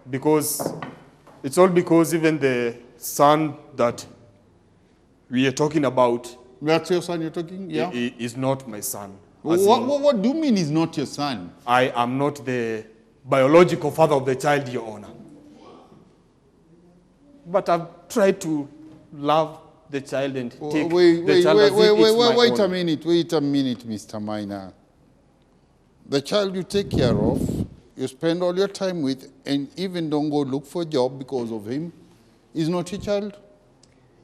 because it's all because even the son that we are talking about, That's your son you're talking? Yeah. is not my son. What do you mean he's not your son? I am not the biological father of the child, Your Honor. But I've tried to love the child and take the child as if it's my wait own. Wait a minute, Mr. Minor. The child you take care of, you spend all your time with, and even don't go look for a job because of him, is not your child?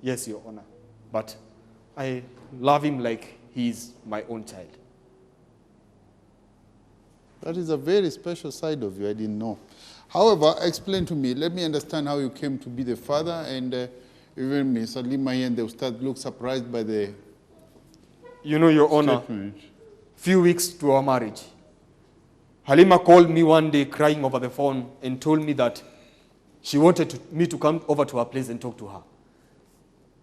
Yes, Your Honor. But I love him like he's my own child. That is a very special side of you, I didn't know. However, explain to me, let me understand how you came to be the father, and even Ms. Halima and the Ustad look surprised by the You know, Your Honor, statement. few weeks to our marriage, Halima called me one day crying over the phone and told me that she wanted me to come over to her place and talk to her.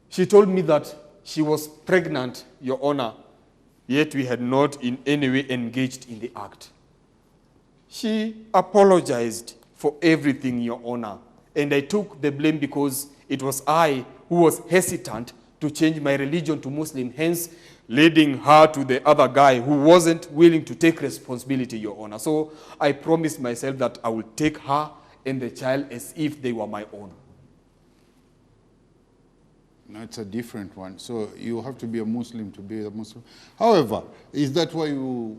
She told me that she was pregnant, Your Honor, yet we had not in any way engaged in the act. She apologized for everything, Your Honor, and I took the blame because it was I who was hesitant to change my religion to Muslim, hence leading her to the other guy who wasn't willing to take responsibility, Your Honor. So I promised myself that I would take her and the child as if they were my own. No, it's a different one. So you have to be a Muslim to be a Muslim. However, is that why you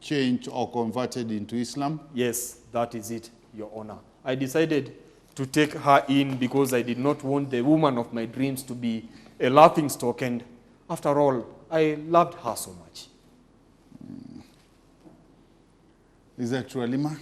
changed or converted into Islam? Yes, that is it, Your Honor. I decided to take her in because I did not want the woman of my dreams to be a laughing stock, and after all, I loved her so much. Is that true, Halima?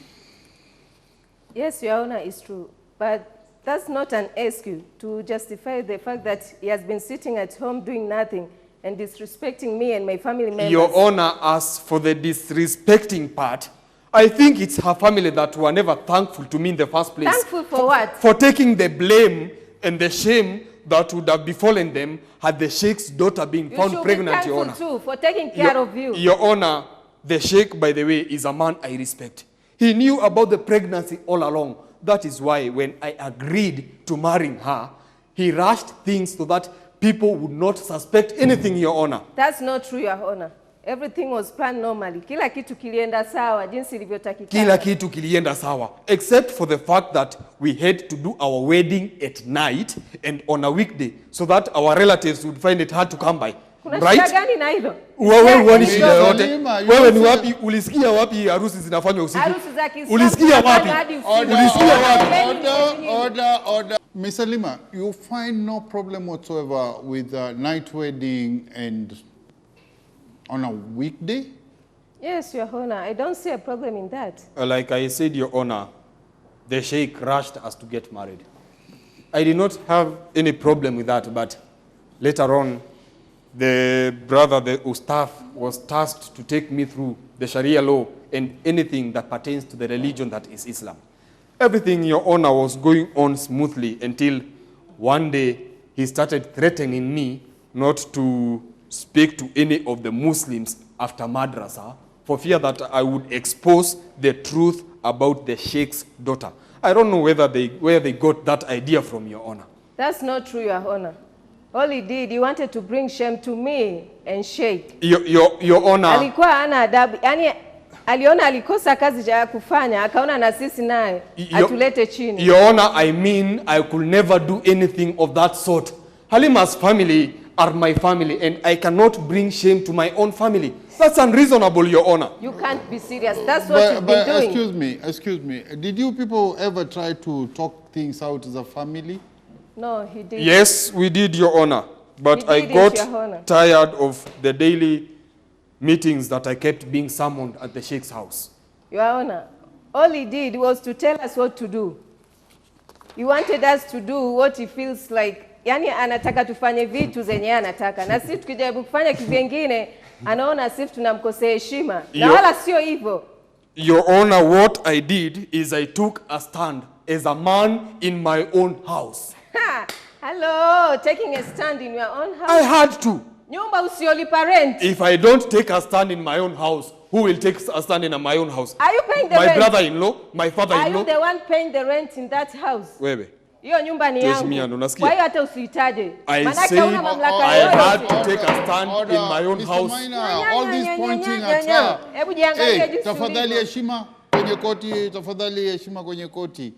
Yes, Your Honor, it's true. But that's not an excuse to justify the fact that he has been sitting at home doing nothing and disrespecting me and my family members. Your Honor, as for the disrespecting part, I think it's her family that were never thankful to me in the first place. Thankful for what? For taking the blame and the shame that would have befallen them had the Sheikh's daughter been found pregnant, Your Honor. You should be thankful too for taking care of you. Your Honor, the Sheikh, by the way, is a man I respect. He knew about the pregnancy all along. That is why when I agreed to marrying her, he rushed things so that people would not suspect anything, Your Honor. That's not true, Your Honor. Everything was planned normally. Kila kitu kilienda sawa, jinsi ilivyotakikana. Kila kitu kilienda sawa, except for the fact that we had to do our wedding at night and on a weekday, so that our relatives would find it hard to come by. Kuna Right? shida gani na hilo? Wewe huoni shida yote? Halima, Wewe ni wapi? Ulisikia wapi harusi zinafanywa usiku? Harusi za Kiislamu Ulisikia wapi? zinafanywa hadi usiku. Ulisikia wapi? Order. Miss Halima, you find no problem whatsoever with a night wedding and on a weekday? Yes, Your Honor. I don't see a problem in that. Like I said, Your Honor, the Sheikh rushed us to get married. I did not have any problem with that, but later on, the brother, the Ustaf, was tasked to take me through the Sharia law and anything that pertains to the religion that is Islam. Everything, Your Honor, was going on smoothly until one day he started threatening me not to speak to any of the Muslims after madrasa for fear that I would expose the truth about the Sheikh's daughter. I don't know where they got that idea from, Your Honor. That's not true, Your Honor. All he did, he wanted to bring shame to me and Sheikh. Your Honor. Alikuwa hana adabu. Yaani aliona alikosa kazi ya kufanya, akaona na sisi naye atulete chini. Your Honor, I mean I could never do anything of that sort. Halima's family are my family, and I cannot bring shame to my own family. That's unreasonable, Your Honor. You can't be serious. That's what you've been doing. Excuse me. Did you people ever try to talk things out as a family? No, he didn't. Yes, we did, Your Honor. But I He didn't, Your Honor. got tired of the daily meetings that I kept being summoned at the Sheikh's house. Your Honor, all he did was to tell us what to do. He wanted us to do what he feels like. Yani anataka tufanye vitu zenye anataka. Na sisi tukijaribu kufanya kivingine, anaona sisi tunamkosea heshima. Na wala sio hivyo. Your Honor, what I did is I took a stand as a man in my own house. Hello, taking a stand in your own house. I had to. Nyumba usiolipa rent. If I don't take a stand in my own house, who will take a stand in my own house? Are you paying the My rent? brother-in-law, my Are you father-in-law. the one paying the rent in that house? Wewe. Hiyo nyumba ni Tuheshimiane, yangu. unasikia? Kwa hiyo hata usihitaje. I Manake said huna mamlaka I had yoyote. to take a stand in my own Mr. house. Maina, all this pointing at Nyanya. her. Hebu jiangalie Hey, jinsi tafadhali ulivyo. heshima kwenye koti, tafadhali heshima kwenye koti.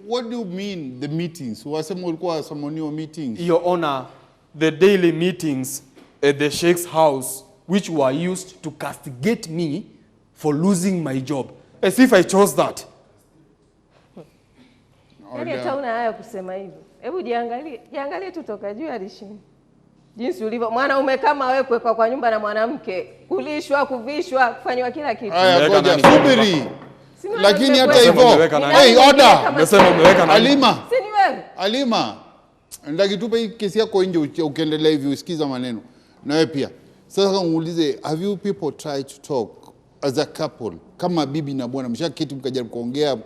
What do you mean the meetings? Wasema ulikuwa wasamoniwa meetings. Your Honor, the daily meetings at the Sheikh's house, which were used to castigate me for losing my job, as if I chose that. Yaani hata una haya kusema hivyo. Hebu jiangalie tu toka juu hadi chini. Jinsi ulivyo mwanaume kama wewe kuwekwa kwa nyumba na mwanamke, kulishwa, kuvishwa, kufanywa kila kitu. Haya, ngoja Umeweka nani? subiri. Lakini hata Umesema hivyo, umeweka nani? hey, order. Umesema umeweka nani? Alima, Si ni wewe? Alima, ndakitupa hii kesi yako nje ukiendelea hivi usikiza maneno. Na wewe pia. Sasa muulize, have you people tried to talk as a couple? Kama bibi na bwana mshaketi mkajaribu kuongea,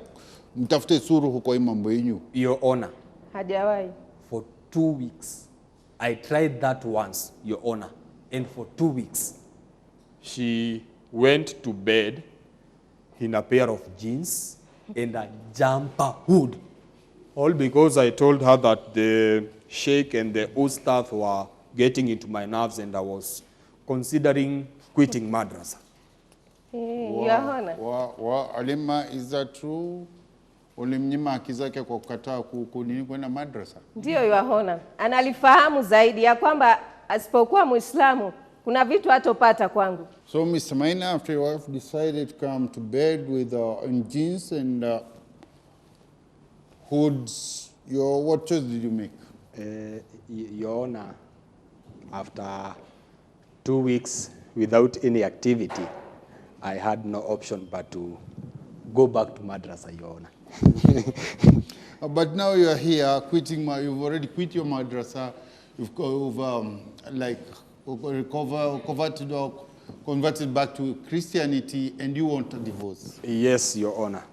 mtafute suluhu kwa hii mambo yenu. Your Honor, Hajawahi. for 2 weeks, I tried that once, Your Honor, and for 2 weeks, she went to bed in a pair of jeans and a jumper hood. All because I told her that the sheikh and the ustadh were getting into my nerves and I was considering quitting madrasa. Your Honor. Alima, is that true? Ulimnyima haki zake kwa kukataa kunini kwenda madrasa? Ndio, Your Honor. Analifahamu zaidi ya kwamba asipokuwa Muislamu kuna vitu hatopata kwangu. So, Mr. Maina, after your wife decided to come to bed with in jeans and hoods, what choice did you make? Your Honor, after 2 weeks without any activity, I had no option but to go back to madrasa, Your Honor. But now you are here quitting. You've already quit your madrasa. You've converted back to Christianity, and you want a divorce. Yes, Your Honor.